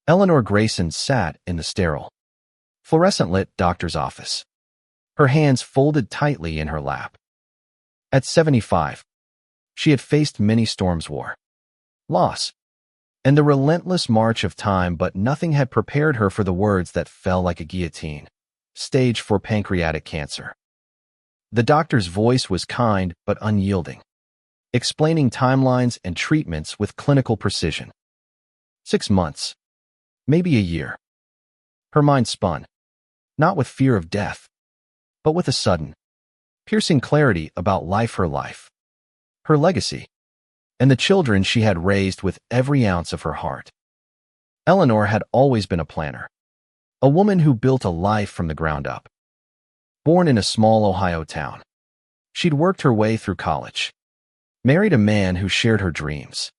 Eleanor Grayson sat in the sterile, fluorescent-lit doctor's office, her hands folded tightly in her lap. At 75, she had faced many storms, war, loss, and the relentless march of time, but nothing had prepared her for the words that fell like a guillotine. Stage 4 pancreatic cancer. The doctor's voice was kind but unyielding, explaining timelines and treatments with clinical precision. 6 months, maybe a year. Her mind spun, not with fear of death, but with a sudden, piercing clarity about her life, her legacy, and the children she had raised with every ounce of her heart. Eleanor had always been a planner, a woman who built a life from the ground up. Born in a small Ohio town, she'd worked her way through college, married a man who shared her dreams,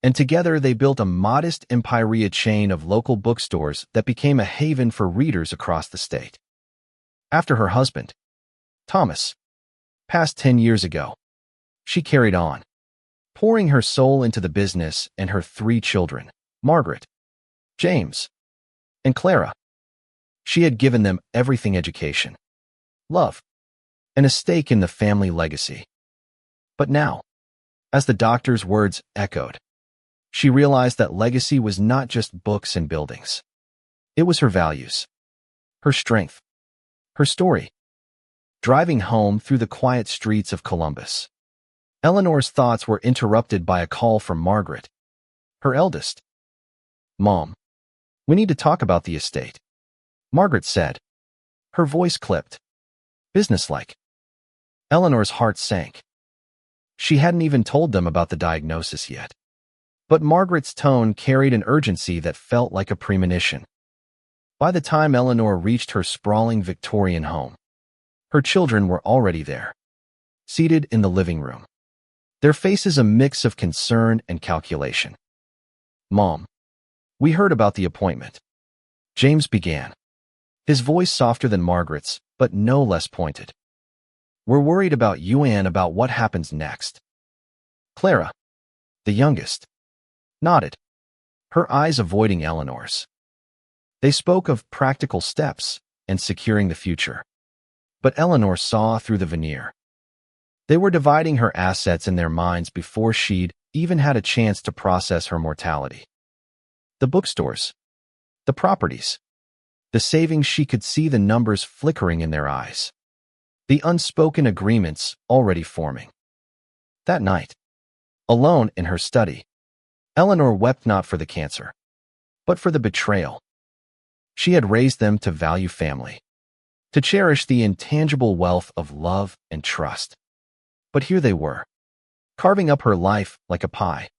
and together they built a modest empire chain of local bookstores that became a haven for readers across the state. After her husband, Thomas, passed 10 years ago, she carried on, pouring her soul into the business and her 3 children, Margaret, James, and Clara. She had given them everything: education, love, and a stake in the family legacy. But now, as the doctor's words echoed, she realized that legacy was not just books and buildings. It was her values, her strength, her story. Driving home through the quiet streets of Columbus, Eleanor's thoughts were interrupted by a call from Margaret, her eldest. "Mom, we need to talk about the estate," Margaret said, her voice clipped, businesslike. Eleanor's heart sank. She hadn't even told them about the diagnosis yet. But Margaret's tone carried an urgency that felt like a premonition. By the time Eleanor reached her sprawling Victorian home, her children were already there, seated in the living room, their faces a mix of concern and calculation. "Mom, we heard about the appointment," James began, his voice softer than Margaret's, but no less pointed. "We're worried about you and about what happens next." Clara, the youngest, nodded, her eyes avoiding Eleanor's. They spoke of practical steps and securing the future. But Eleanor saw through the veneer. They were dividing her assets in their minds before she'd even had a chance to process her mortality. The bookstores, the properties, the savings, she could see the numbers flickering in their eyes, the unspoken agreements already forming. That night, alone in her study, Eleanor wept not for the cancer, but for the betrayal. She had raised them to value family, to cherish the intangible wealth of love and trust. But here they were, carving up her life like a pie.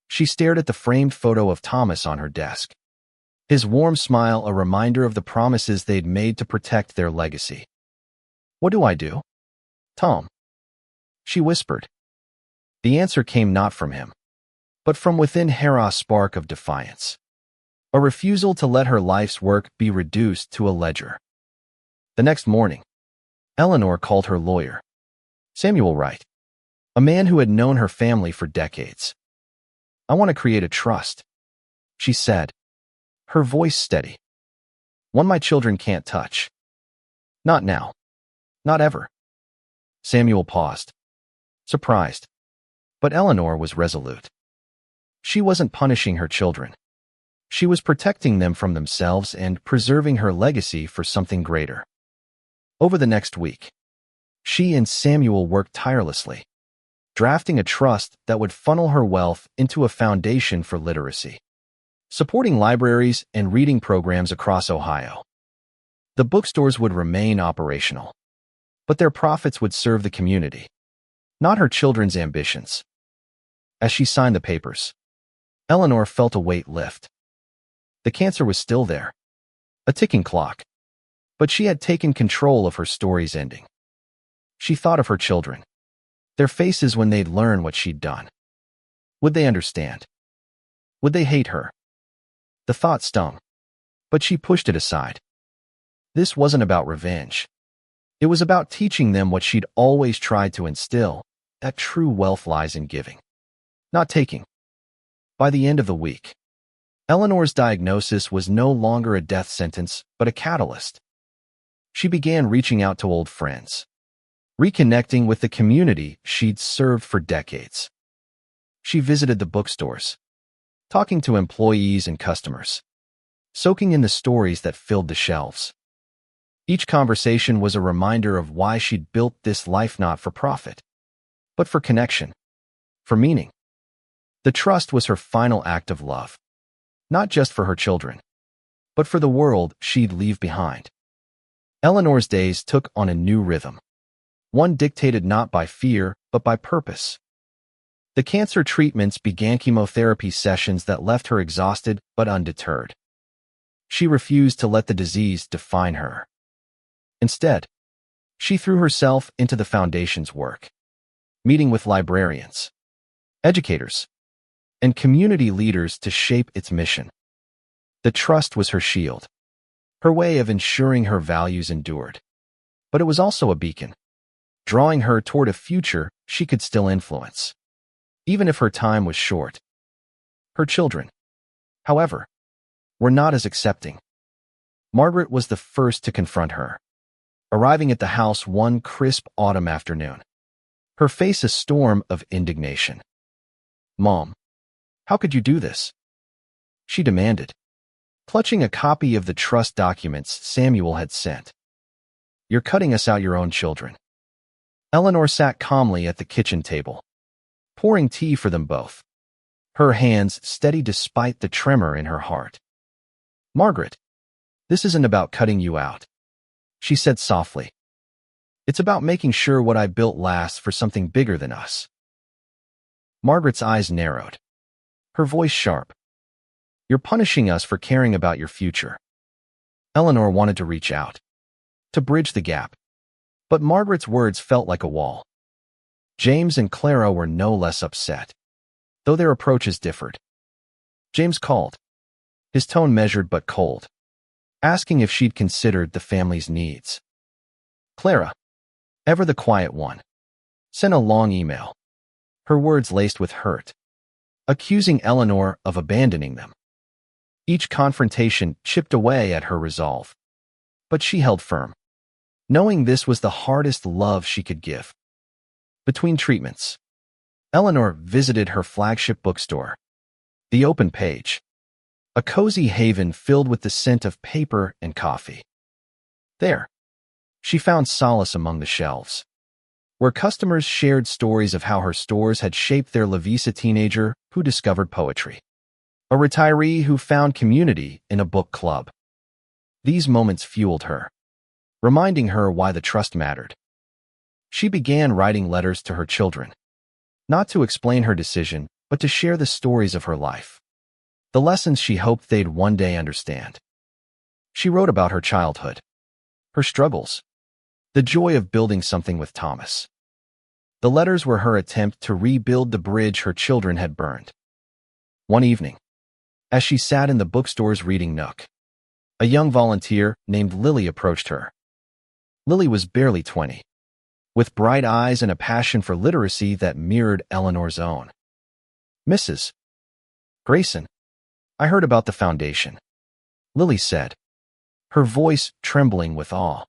She stared at the framed photo of Thomas on her desk, his warm smile a reminder of the promises they'd made to protect their legacy. "What do I do, Tom?" she whispered. The answer came not from him, but from within her, a spark of defiance, a refusal to let her life's work be reduced to a ledger. The next morning, Eleanor called her lawyer, Samuel Wright, a man who had known her family for decades. "I want to create a trust," she said, her voice steady. "One my children can't touch. Not now. Not ever." Samuel paused, surprised, but Eleanor was resolute. She wasn't punishing her children. She was protecting them from themselves and preserving her legacy for something greater. Over the next week, she and Samuel worked tirelessly, drafting a trust that would funnel her wealth into a foundation for literacy, supporting libraries and reading programs across Ohio. The bookstores would remain operational, but their profits would serve the community, not her children's ambitions. As she signed the papers, Eleanor felt a weight lift. The cancer was still there, a ticking clock, but she had taken control of her story's ending. She thought of her children, their faces when they'd learn what she'd done. Would they understand? Would they hate her? The thought stung, but she pushed it aside. This wasn't about revenge. It was about teaching them what she'd always tried to instill, that true wealth lies in giving, not taking. By the end of the week, Eleanor's diagnosis was no longer a death sentence, but a catalyst. She began reaching out to old friends, reconnecting with the community she'd served for decades. She visited the bookstores, talking to employees and customers, soaking in the stories that filled the shelves. Each conversation was a reminder of why she'd built this life not for profit, but for connection, for meaning. The trust was her final act of love, not just for her children, but for the world she'd leave behind. Eleanor's days took on a new rhythm, one dictated not by fear, but by purpose. The cancer treatments began chemotherapy sessions that left her exhausted but undeterred. She refused to let the disease define her. Instead, she threw herself into the foundation's work, meeting with librarians, educators, and community leaders to shape its mission. The trust was her shield, her way of ensuring her values endured. But it was also a beacon, drawing her toward a future she could still influence, even if her time was short. Her children, however, were not as accepting. Margaret was the first to confront her, arriving at the house one crisp autumn afternoon, her face a storm of indignation. "Mom, how could you do this?" she demanded, clutching a copy of the trust documents Samuel had sent. "You're cutting us out your own children." Eleanor sat calmly at the kitchen table, pouring tea for them both, her hands steady despite the tremor in her heart. "Margaret, this isn't about cutting you out," she said softly. "It's about making sure what I built lasts for something bigger than us." Margaret's eyes narrowed, her voice sharp. "You're punishing us for caring about your future." Eleanor wanted to reach out, to bridge the gap, but Margaret's words felt like a wall. James and Clara were no less upset, though their approaches differed. James called, his tone measured but cold, asking if she'd considered the family's needs. Clara, ever the quiet one, sent a long email, her words laced with hurt, accusing Eleanor of abandoning them. Each confrontation chipped away at her resolve, but she held firm, knowing this was the hardest love she could give. Between treatments, Eleanor visited her flagship bookstore, The Open Page, a cozy haven filled with the scent of paper and coffee. There, she found solace among the shelves, where customers shared stories of how her stores had shaped their Lavisa teenager who discovered poetry, a retiree who found community in a book club. These moments fueled her, reminding her why the trust mattered. She began writing letters to her children, not to explain her decision, but to share the stories of her life, the lessons she hoped they'd one day understand. She wrote about her childhood, her struggles, the joy of building something with Thomas. The letters were her attempt to rebuild the bridge her children had burned. One evening, as she sat in the bookstore's reading nook, a young volunteer named Lily approached her. Lily was barely 20, with bright eyes and a passion for literacy that mirrored Eleanor's own. "Mrs. Grayson, I heard about the foundation," Lily said, her voice trembling with awe.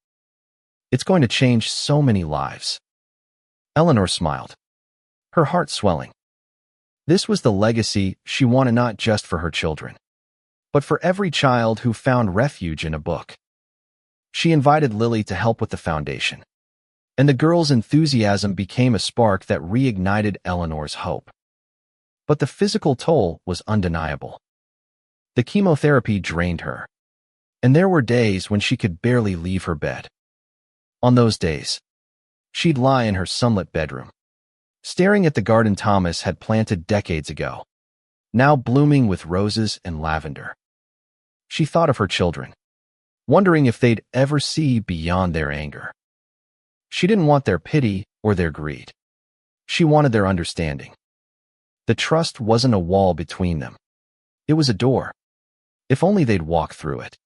"It's going to change so many lives." Eleanor smiled, her heart swelling. This was the legacy she wanted not just for her children, but for every child who found refuge in a book. She invited Lily to help with the foundation, and the girl's enthusiasm became a spark that reignited Eleanor's hope. But the physical toll was undeniable. The chemotherapy drained her, and there were days when she could barely leave her bed. On those days, she'd lie in her sunlit bedroom, staring at the garden Thomas had planted decades ago, now blooming with roses and lavender. She thought of her children, wondering if they'd ever see beyond their anger. She didn't want their pity or their greed. She wanted their understanding. The trust wasn't a wall between them. It was a door. If only they'd walk through it.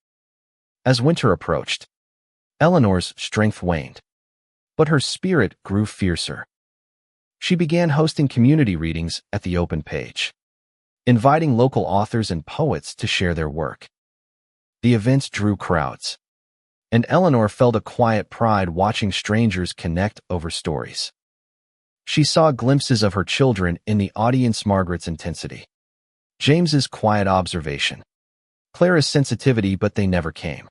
As winter approached, Eleanor's strength waned, but her spirit grew fiercer. She began hosting community readings at the Open Page, inviting local authors and poets to share their work. The events drew crowds, and Eleanor felt a quiet pride watching strangers connect over stories. She saw glimpses of her children in the audience, Margaret's intensity, James's quiet observation, Clara's sensitivity, but they never came.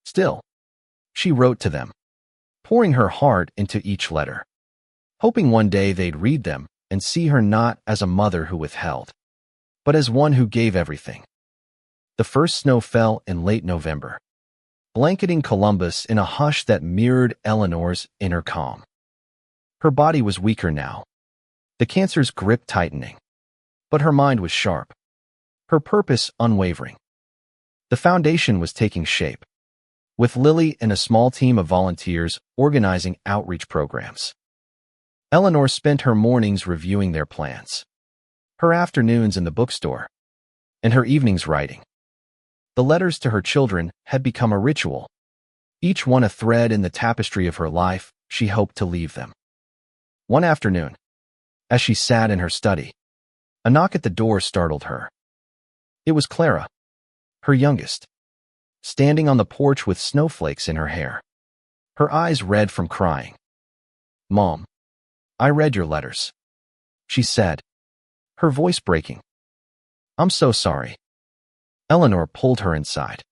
Still, she wrote to them, pouring her heart into each letter, hoping one day they'd read them and see her not as a mother who withheld, but as one who gave everything. The first snow fell in late November, blanketing Columbus in a hush that mirrored Eleanor's inner calm. Her body was weaker now, the cancer's grip tightening, but her mind was sharp, her purpose unwavering. The foundation was taking shape, with Lily and a small team of volunteers organizing outreach programs. Eleanor spent her mornings reviewing their plans, her afternoons in the bookstore, and her evenings writing. The letters to her children had become a ritual, each one a thread in the tapestry of her life she hoped to leave them. One afternoon, as she sat in her study, a knock at the door startled her. It was Clara, her youngest, standing on the porch with snowflakes in her hair, her eyes red from crying. "Mom, I read your letters," she said, her voice breaking. "I'm so sorry." Eleanor pulled her inside,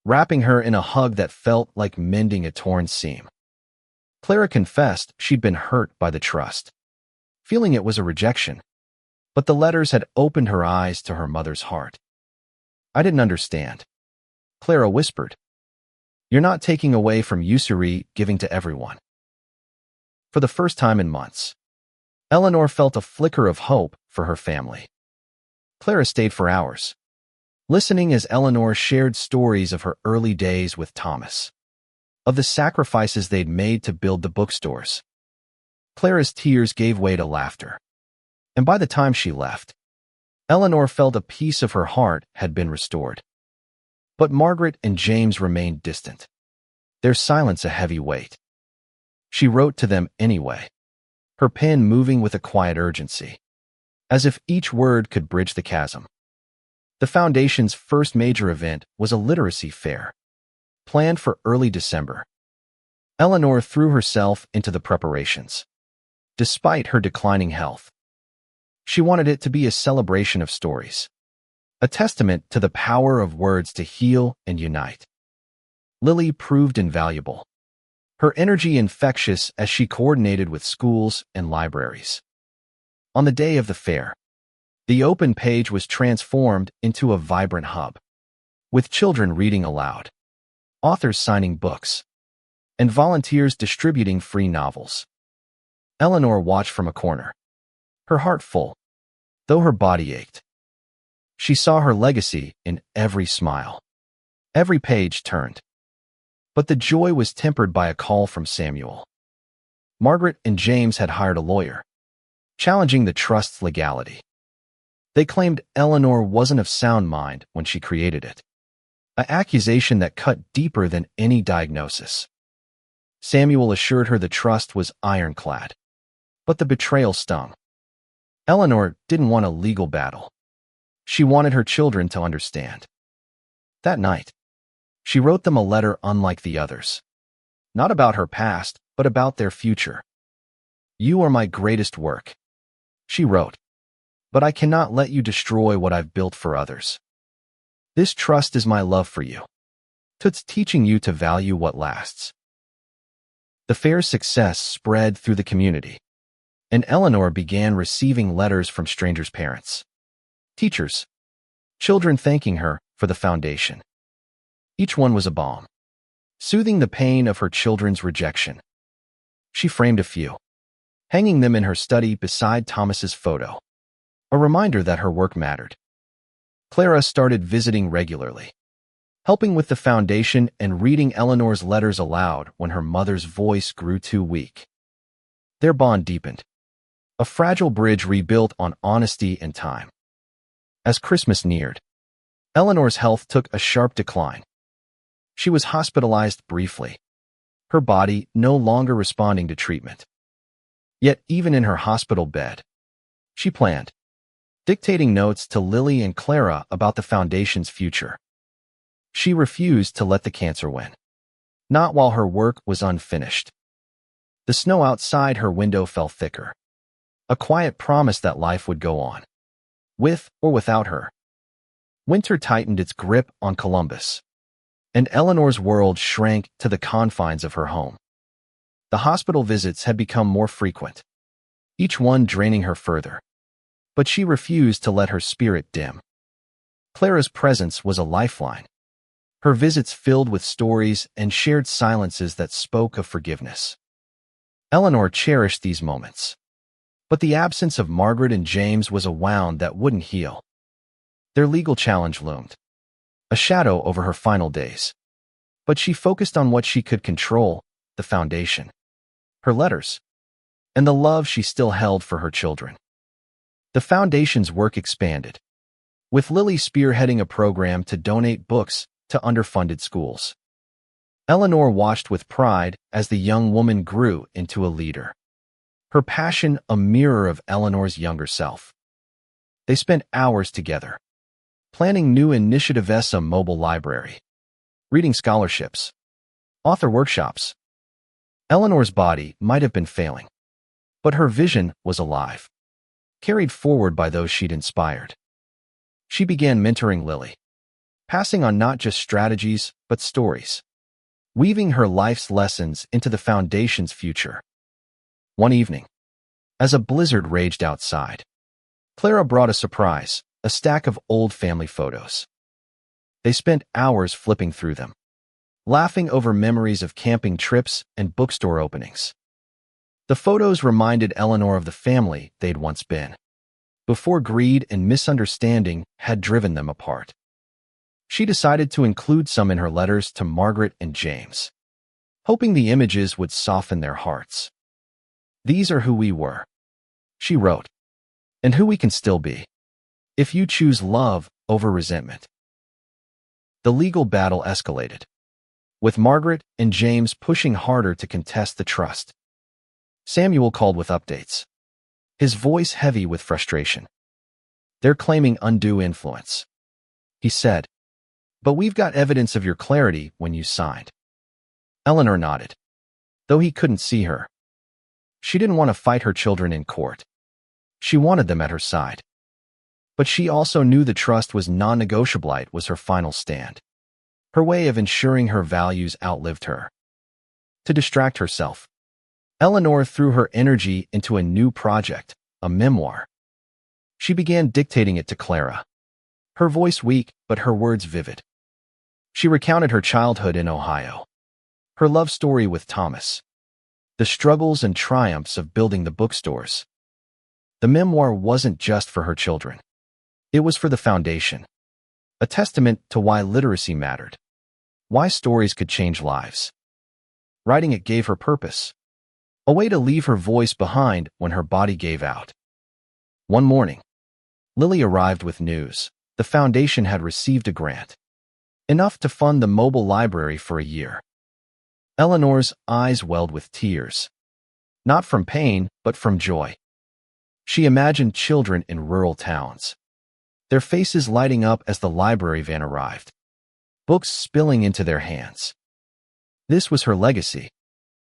wrapping her in a hug that felt like mending a torn seam. Clara confessed she'd been hurt by the trust, feeling it was a rejection, but the letters had opened her eyes to her mother's heart. "I didn't understand," Clara whispered. "You're not taking away from usury, giving to everyone." For the first time in months, Eleanor felt a flicker of hope for her family. Clara stayed for hours, listening as Eleanor shared stories of her early days with Thomas, of the sacrifices they'd made to build the bookstores. Clara's tears gave way to laughter, and by the time she left, Eleanor felt a piece of her heart had been restored. But Margaret and James remained distant, their silence a heavy weight. She wrote to them anyway, her pen moving with a quiet urgency, as if each word could bridge the chasm. The Foundation's first major event was a literacy fair, planned for early December. Eleanor threw herself into the preparations, despite her declining health. She wanted it to be a celebration of stories, a testament to the power of words to heal and unite. Lily proved invaluable, her energy infectious as she coordinated with schools and libraries. On the day of the fair, the open page was transformed into a vibrant hub, with children reading aloud, authors signing books, and volunteers distributing free novels. Eleanor watched from a corner, her heart full, though her body ached. She saw her legacy in every smile, every page turned. But the joy was tempered by a call from Samuel. Margaret and James had hired a lawyer, challenging the trust's legality. They claimed Eleanor wasn't of sound mind when she created it, an accusation that cut deeper than any diagnosis. Samuel assured her the trust was ironclad, but the betrayal stung. Eleanor didn't want a legal battle. She wanted her children to understand. That night, she wrote them a letter unlike the others, not about her past, but about their future. "You are my greatest work," she wrote, "but I cannot let you destroy what I've built for others. This trust is my love for you. It's teaching you to value what lasts." The fair's success spread through the community, and Eleanor began receiving letters from strangers' parents, teachers, children thanking her for the foundation. Each one was a balm, soothing the pain of her children's rejection. She framed a few, hanging them in her study beside Thomas's photo, a reminder that her work mattered. Clara started visiting regularly, helping with the foundation and reading Eleanor's letters aloud when her mother's voice grew too weak. Their bond deepened, a fragile bridge rebuilt on honesty and time. As Christmas neared, Eleanor's health took a sharp decline. She was hospitalized briefly, her body no longer responding to treatment. Yet even in her hospital bed, she planned, dictating notes to Lily and Clara about the foundation's future. She refused to let the cancer win, not while her work was unfinished. The snow outside her window fell thicker, a quiet promise that life would go on, with or without her. Winter tightened its grip on Columbus, and Eleanor's world shrank to the confines of her home. The hospital visits had become more frequent, each one draining her further, but she refused to let her spirit dim. Clara's presence was a lifeline, her visits filled with stories and shared silences that spoke of forgiveness. Eleanor cherished these moments, but the absence of Margaret and James was a wound that wouldn't heal. Their legal challenge loomed, a shadow over her final days. But she focused on what she could control, the foundation, her letters, and the love she still held for her children. The foundation's work expanded, with Lily spearheading a program to donate books to underfunded schools. Eleanor watched with pride as the young woman grew into a leader, her passion a mirror of Eleanor's younger self. They spent hours together, planning new initiatives, a mobile library, reading scholarships, author workshops. Eleanor's body might have been failing, but her vision was alive, carried forward by those she'd inspired. She began mentoring Lily, passing on not just strategies, but stories, weaving her life's lessons into the foundation's future. One evening, as a blizzard raged outside, Clara brought a surprise, a stack of old family photos. They spent hours flipping through them, laughing over memories of camping trips and bookstore openings. The photos reminded Eleanor of the family they'd once been, before greed and misunderstanding had driven them apart. She decided to include some in her letters to Margaret and James, hoping the images would soften their hearts. "These are who we were," she wrote, "and who we can still be, if you choose love over resentment." The legal battle escalated, with Margaret and James pushing harder to contest the trust. Samuel called with updates, his voice heavy with frustration. "They're claiming undue influence," he said, "but we've got evidence of your clarity when you signed." Eleanor nodded, though he couldn't see her. She didn't want to fight her children in court. She wanted them at her side. But she also knew the trust was non-negotiable. It was her final stand, her way of ensuring her values outlived her. To distract herself, Eleanor threw her energy into a new project, a memoir. She began dictating it to Clara, her voice weak but her words vivid. She recounted her childhood in Ohio, her love story with Thomas, the struggles and triumphs of building the bookstores. The memoir wasn't just for her children. It was for the foundation, a testament to why literacy mattered, why stories could change lives. Writing it gave her purpose, a way to leave her voice behind when her body gave out. One morning, Lily arrived with news. The foundation had received a grant, enough to fund the mobile library for a year. Eleanor's eyes welled with tears, not from pain, but from joy. She imagined children in rural towns, their faces lighting up as the library van arrived, books spilling into their hands. This was her legacy,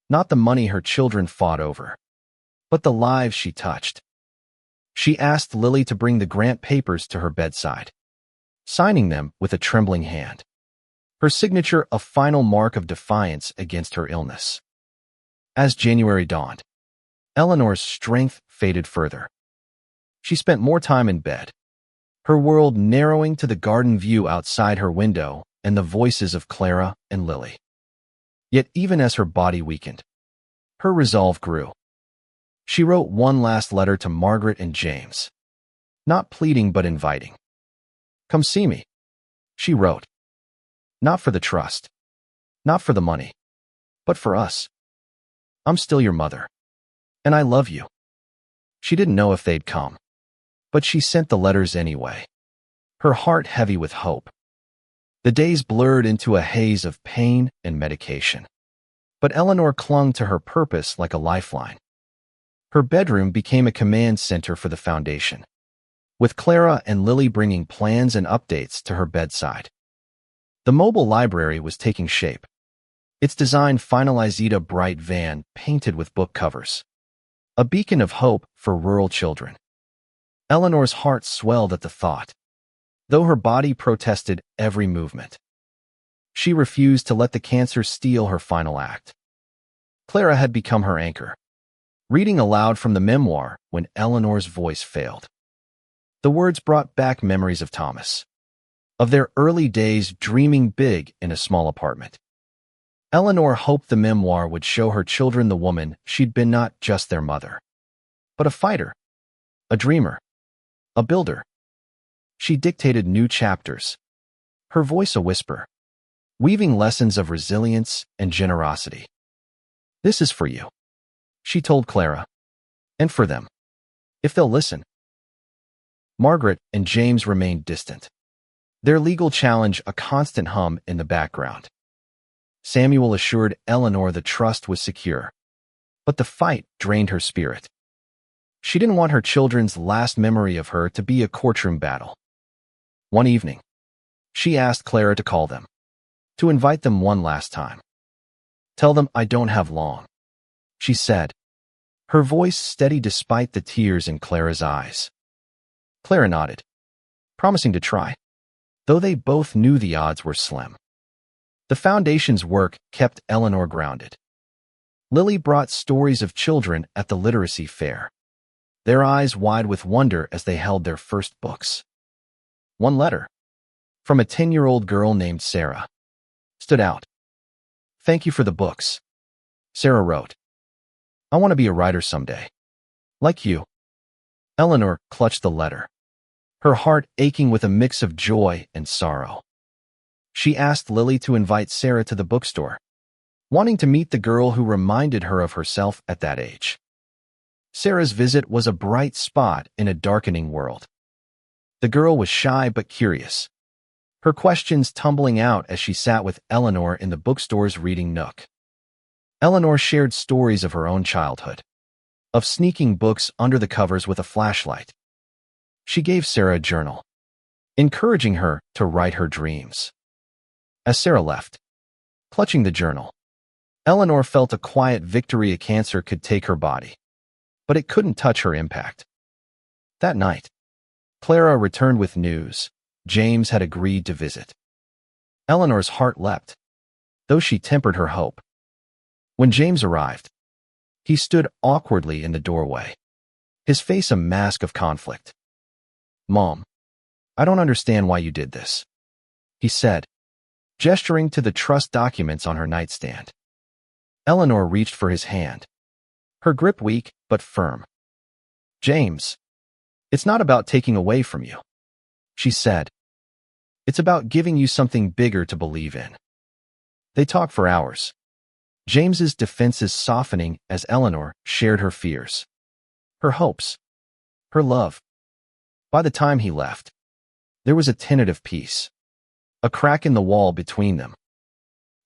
not the money her children fought over, but the lives she touched. She asked Lily to bring the grant papers to her bedside, signing them with a trembling hand, her signature a final mark of defiance against her illness. As January dawned, Eleanor's strength faded further. She spent more time in bed, her world narrowing to the garden view outside her window and the voices of Clara and Lily. Yet even as her body weakened, her resolve grew. She wrote one last letter to Margaret and James, not pleading but inviting. "Come see me," she wrote. "Not for the trust, not for the money, but for us. I'm still your mother, and I love you." She didn't know if they'd come, but she sent the letters anyway, her heart heavy with hope. The days blurred into a haze of pain and medication, but Eleanor clung to her purpose like a lifeline. Her bedroom became a command center for the foundation, with Clara and Lily bringing plans and updates to her bedside. The mobile library was taking shape. Its design finalized a bright van painted with book covers, a beacon of hope for rural children. Eleanor's heart swelled at the thought, though her body protested every movement. She refused to let the cancer steal her final act. Clara had become her anchor, reading aloud from the memoir when Eleanor's voice failed. The words brought back memories of Thomas, of their early days dreaming big in a small apartment. Eleanor hoped the memoir would show her children the woman she'd been, not just their mother, but a fighter, a dreamer, a builder. She dictated new chapters, her voice a whisper, weaving lessons of resilience and generosity. "This is for you," she told Clara, "and for them, if they'll listen." Margaret and James remained distant, their legal challenge a constant hum in the background. Samuel assured Eleanor the trust was secure, but the fight drained her spirit. She didn't want her children's last memory of her to be a courtroom battle. One evening, she asked Clara to call them, to invite them one last time. "Tell them I don't have long," she said, her voice steady despite the tears in Clara's eyes. Clara nodded, promising to try, though they both knew the odds were slim. The foundation's work kept Eleanor grounded. Lily brought stories of children at the literacy fair, their eyes wide with wonder as they held their first books. One letter, from a 10-year-old girl named Sarah, stood out. "Thank you for the books," Sarah wrote. "I want to be a writer someday, like you." Eleanor clutched the letter, her heart aching with a mix of joy and sorrow. She asked Lily to invite Sarah to the bookstore, wanting to meet the girl who reminded her of herself at that age. Sarah's visit was a bright spot in a darkening world. The girl was shy but curious, her questions tumbling out as she sat with Eleanor in the bookstore's reading nook. Eleanor shared stories of her own childhood, of sneaking books under the covers with a flashlight. She gave Sarah a journal, encouraging her to write her dreams. As Sarah left, clutching the journal, Eleanor felt a quiet victory. A cancer could take her body, but it couldn't touch her impact. That night, Clara returned with news. James had agreed to visit. Eleanor's heart leapt, though she tempered her hope. When James arrived, he stood awkwardly in the doorway, his face a mask of conflict. "Mom, I don't understand why you did this," he said, gesturing to the trust documents on her nightstand. Eleanor reached for his hand, her grip weak but firm. "James, it's not about taking away from you," she said. "It's about giving you something bigger to believe in." They talked for hours, James's defenses softening as Eleanor shared her fears, her hopes, her love. By the time he left, there was a tentative peace, a crack in the wall between them.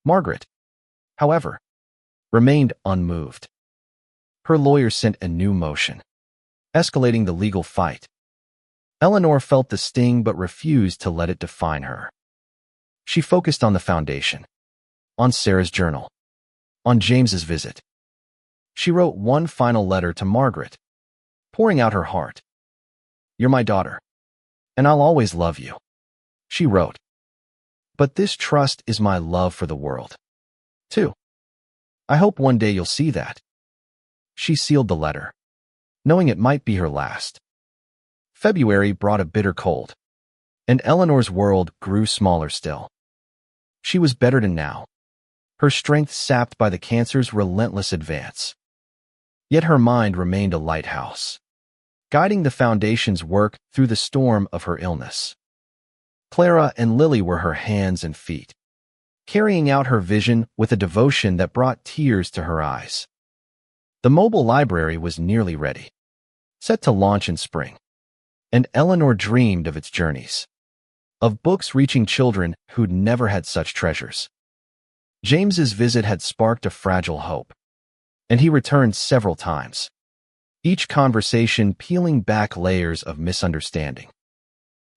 Margaret, however, remained unmoved. Her lawyer sent a new motion, escalating the legal fight. Eleanor felt the sting but refused to let it define her. She focused on the foundation, on Sarah's journal, on James's visit. She wrote one final letter to Margaret, pouring out her heart. "You're my daughter, and I'll always love you," she wrote. "But this trust is my love for the world, too. I hope one day you'll see that." She sealed the letter, knowing it might be her last. February brought a bitter cold, and Eleanor's world grew smaller still. She was bettered now, her strength sapped by the cancer's relentless advance. Yet her mind remained a lighthouse, guiding the foundation's work through the storm of her illness. Clara and Lily were her hands and feet, carrying out her vision with a devotion that brought tears to her eyes. The mobile library was nearly ready, set to launch in spring, and Eleanor dreamed of its journeys, of books reaching children who'd never had such treasures. James's visit had sparked a fragile hope, and he returned several times, each conversation peeling back layers of misunderstanding.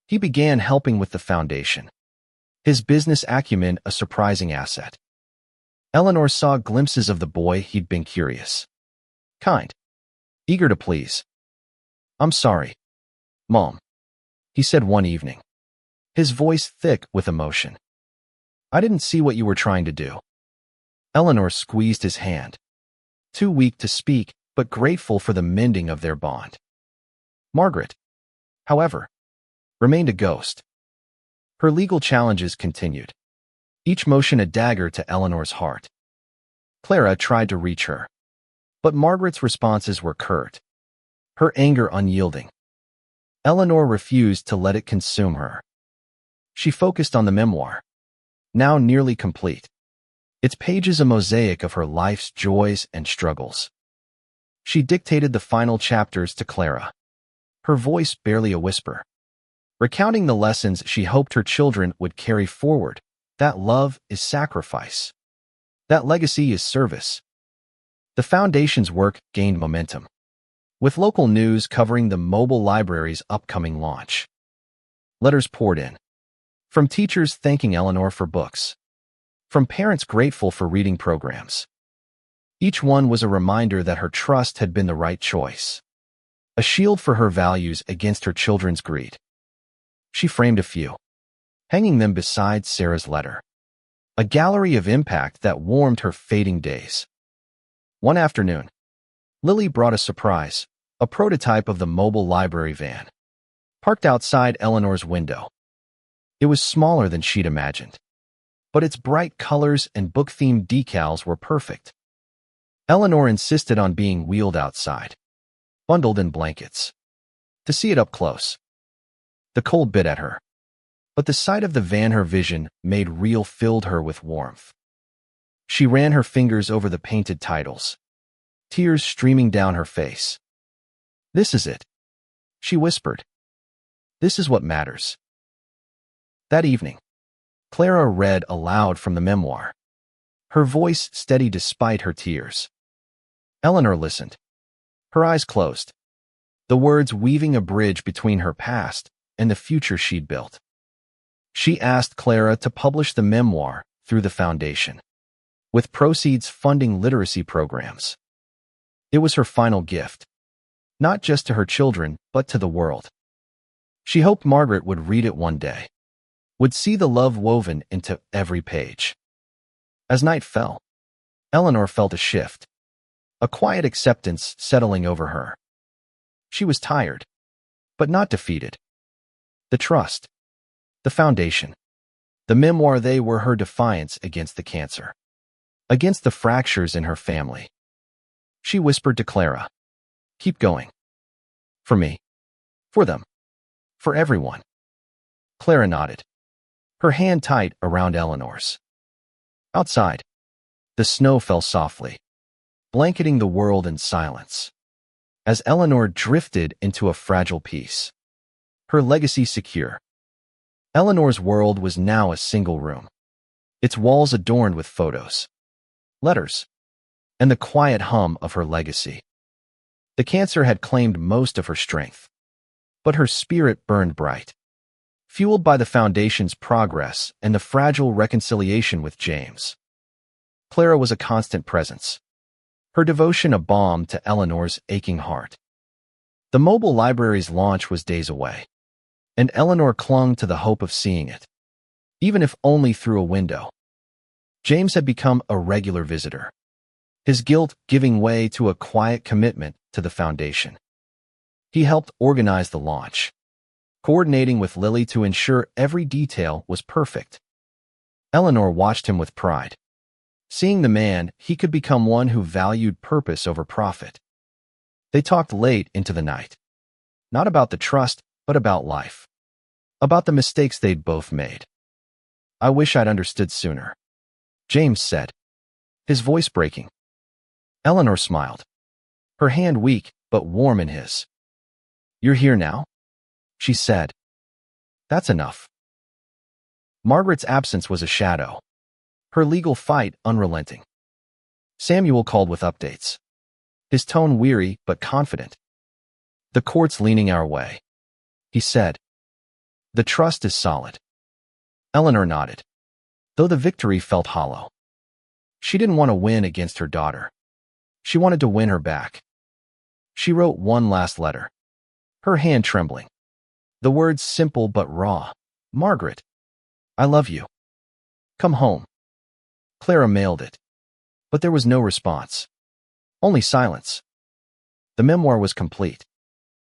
He began helping with the foundation, his business acumen a surprising asset. Eleanor saw glimpses of the boy he'd been curious, kind, eager to please. "I'm sorry, Mom," he said one evening, his voice thick with emotion. "I didn't see what you were trying to do." Eleanor squeezed his hand, too weak to speak, but grateful for the mending of their bond. Margaret, however, remained a ghost. Her legal challenges continued, each motion a dagger to Eleanor's heart. Clara tried to reach her, but Margaret's responses were curt, her anger unyielding. Eleanor refused to let it consume her. She focused on the memoir, now nearly complete, its pages a mosaic of her life's joys and struggles. She dictated the final chapters to Clara, her voice barely a whisper, recounting the lessons she hoped her children would carry forward, that love is sacrifice, that legacy is service. The Foundation's work gained momentum, with local news covering the mobile library's upcoming launch. Letters poured in, from teachers thanking Eleanor for books, from parents grateful for reading programs. Each one was a reminder that her trust had been the right choice, a shield for her values against her children's greed. She framed a few, hanging them beside Sarah's letter, a gallery of impact that warmed her fading days. One afternoon, Lily brought a surprise, a prototype of the mobile library van, parked outside Eleanor's window. It was smaller than she'd imagined, but its bright colors and book-themed decals were perfect. Eleanor insisted on being wheeled outside, bundled in blankets, to see it up close. The cold bit at her, but the sight of the van her vision made real filled her with warmth. She ran her fingers over the painted titles, tears streaming down her face. "This is it," she whispered. "This is what matters." That evening, Clara read aloud from the memoir, her voice steady despite her tears. Eleanor listened, her eyes closed, the words weaving a bridge between her past and the future she'd built. She asked Clara to publish the memoir through the Foundation, with proceeds funding literacy programs. It was her final gift, not just to her children, but to the world. She hoped Margaret would read it one day, would see the love woven into every page. As night fell, Eleanor felt a shift, a quiet acceptance settling over her. She was tired, but not defeated. The trust, the foundation, the memoir, they were her defiance against the cancer, against the fractures in her family. She whispered to Clara, "Keep going. For me. For them. For everyone." Clara nodded, her hand tight around Eleanor's. Outside, the snow fell softly, blanketing the world in silence, as Eleanor drifted into a fragile peace, her legacy secure. Eleanor's world was now a single room, its walls adorned with photos, letters, and the quiet hum of her legacy. The cancer had claimed most of her strength, but her spirit burned bright, fueled by the Foundation's progress and the fragile reconciliation with James. Clara was a constant presence, her devotion a balm to Eleanor's aching heart. The mobile library's launch was days away, and Eleanor clung to the hope of seeing it, even if only through a window. James had become a regular visitor, his guilt giving way to a quiet commitment to the Foundation. He helped organize the launch, coordinating with Lily to ensure every detail was perfect. Eleanor watched him with pride, seeing the man he could become, one who valued purpose over profit. They talked late into the night, not about the trust, but about life, about the mistakes they'd both made. "I wish I'd understood sooner," James said, his voice breaking. Eleanor smiled, her hand weak but warm in his. "You're here now?" she said. "That's enough." Margaret's absence was a shadow, her legal fight unrelenting. Samuel called with updates, his tone weary but confident. "The court's leaning our way," he said. "The trust is solid." Eleanor nodded, though the victory felt hollow. She didn't want to win against her daughter. She wanted to win her back. She wrote one last letter, her hand trembling. The words simple but raw. "Margaret, I love you. Come home." Clara mailed it, but there was no response. Only silence. The memoir was complete,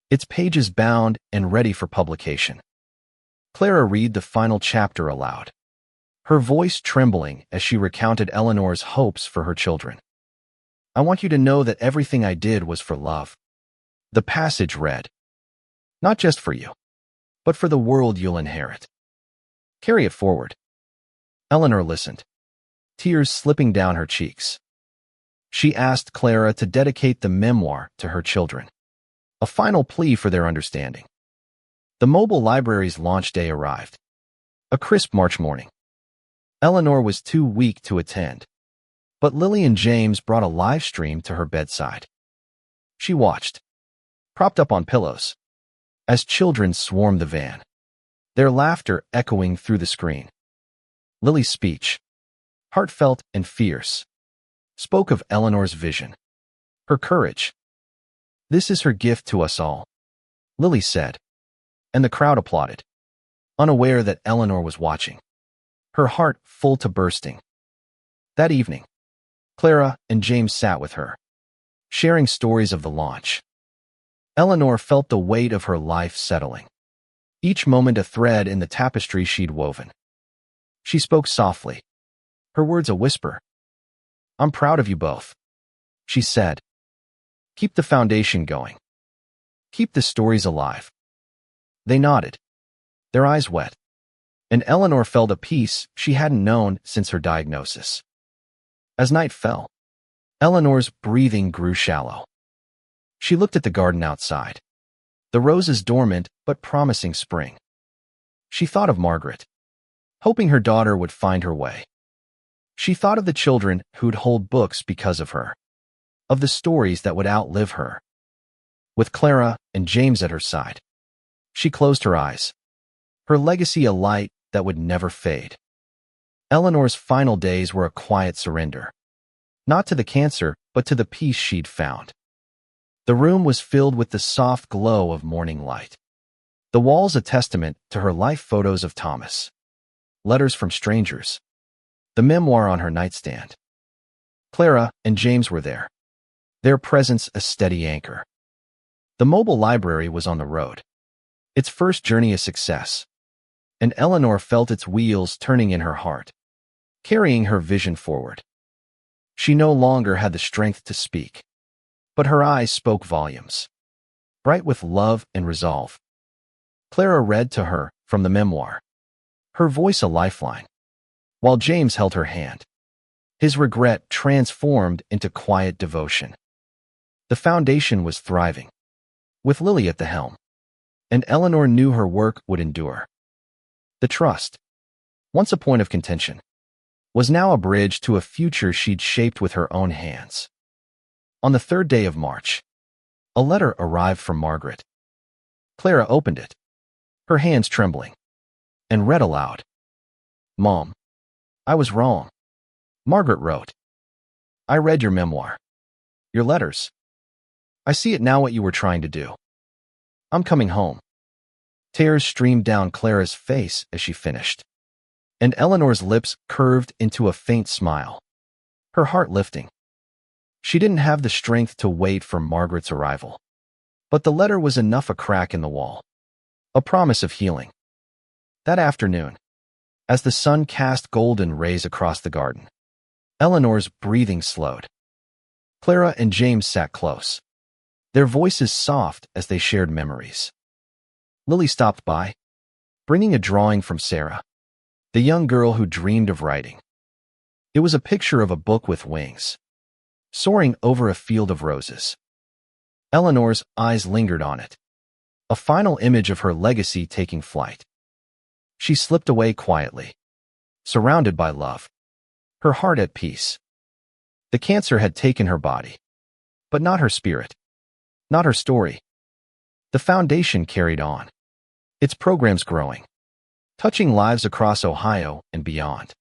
its pages bound and ready for publication. Clara read the final chapter aloud, her voice trembling as she recounted Eleanor's hopes for her children. "I want you to know that everything I did was for love." The passage read, "Not just for you, but for the world you'll inherit. Carry it forward." Eleanor listened, tears slipping down her cheeks. She asked Clara to dedicate the memoir to her children, a final plea for their understanding. The mobile library's launch day arrived, a crisp March morning. Eleanor was too weak to attend, but Lily and James brought a live stream to her bedside. She watched, propped up on pillows, as children swarmed the van, their laughter echoing through the screen. Lily's speech, heartfelt and fierce, spoke of Eleanor's vision, her courage. "This is her gift to us all," Lily said, and the crowd applauded, unaware that Eleanor was watching, her heart full to bursting. That evening, Clara and James sat with her, sharing stories of the launch. Eleanor felt the weight of her life settling, each moment a thread in the tapestry she'd woven. She spoke softly, her words a whisper. "I'm proud of you both," she said. "Keep the foundation going. Keep the stories alive." They nodded, their eyes wet, and Eleanor felt a peace she hadn't known since her diagnosis. As night fell, Eleanor's breathing grew shallow. She looked at the garden outside, the roses dormant but promising spring. She thought of Margaret, hoping her daughter would find her way. She thought of the children who'd hold books because of her, of the stories that would outlive her. With Clara and James at her side, she closed her eyes, her legacy a light that would never fade. Eleanor's final days were a quiet surrender, not to the cancer, but to the peace she'd found. The room was filled with the soft glow of morning light, the walls a testament to her life photos of Thomas, letters from strangers, the memoir on her nightstand. Clara and James were there, their presence a steady anchor. The mobile library was on the road, its first journey a success, and Eleanor felt its wheels turning in her heart, carrying her vision forward. She no longer had the strength to speak, but her eyes spoke volumes, bright with love and resolve. Clara read to her from the memoir, her voice a lifeline, while James held her hand, his regret transformed into quiet devotion. The foundation was thriving, with Lily at the helm, and Eleanor knew her work would endure. The trust, once a point of contention, was now a bridge to a future she'd shaped with her own hands. On the third day of March, a letter arrived from Margaret. Clara opened it, her hands trembling, and read aloud. "Mom, I was wrong," Margaret wrote. "I read your memoir, your letters. I see it now what you were trying to do. I'm coming home." Tears streamed down Clara's face as she finished, and Eleanor's lips curved into a faint smile, her heart lifting. She didn't have the strength to wait for Margaret's arrival, but the letter was enough a crack in the wall, a promise of healing. That afternoon, as the sun cast golden rays across the garden, Eleanor's breathing slowed. Clara and James sat close, their voices soft as they shared memories. Lily stopped by, bringing a drawing from Sarah, the young girl who dreamed of writing. It was a picture of a book with wings, soaring over a field of roses. Eleanor's eyes lingered on it, a final image of her legacy taking flight. She slipped away quietly, surrounded by love, her heart at peace. The cancer had taken her body, But not her spirit. Not her story. The foundation carried on. Its programs growing, touching lives across Ohio and beyond.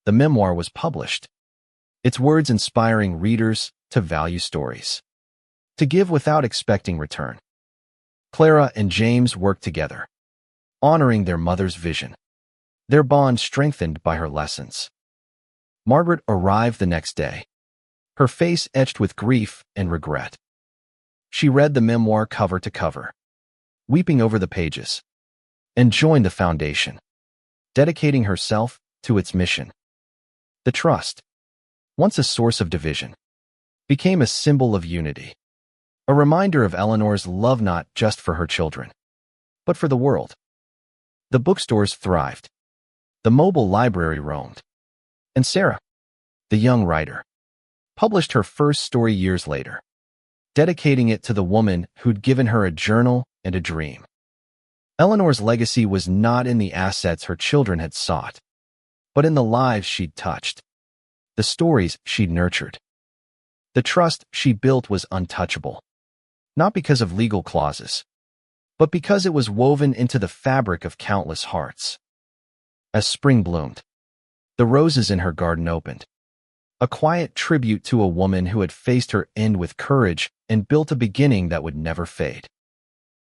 The memoir was published, its words inspiring readers to value stories, to give without expecting return. Clara and James worked together, honoring their mother's vision, their bond strengthened by her lessons. Margaret arrived the next day, her face etched with grief and regret. She read the memoir cover to cover, weeping over the pages, and joined the foundation, dedicating herself to its mission. The trust, once a source of division, became a symbol of unity, a reminder of Eleanor's love not just for her children, but for the world. The bookstores thrived, the mobile library roamed, and Sarah, the young writer, published her first story years later, dedicating it to the woman who'd given her a journal and a dream. Eleanor's legacy was not in the assets her children had sought, but in the lives she'd touched, the stories she'd nurtured. The trust she built was untouchable, not because of legal clauses, but because it was woven into the fabric of countless hearts. As spring bloomed, the roses in her garden opened, a quiet tribute to a woman who had faced her end with courage and built a beginning that would never fade.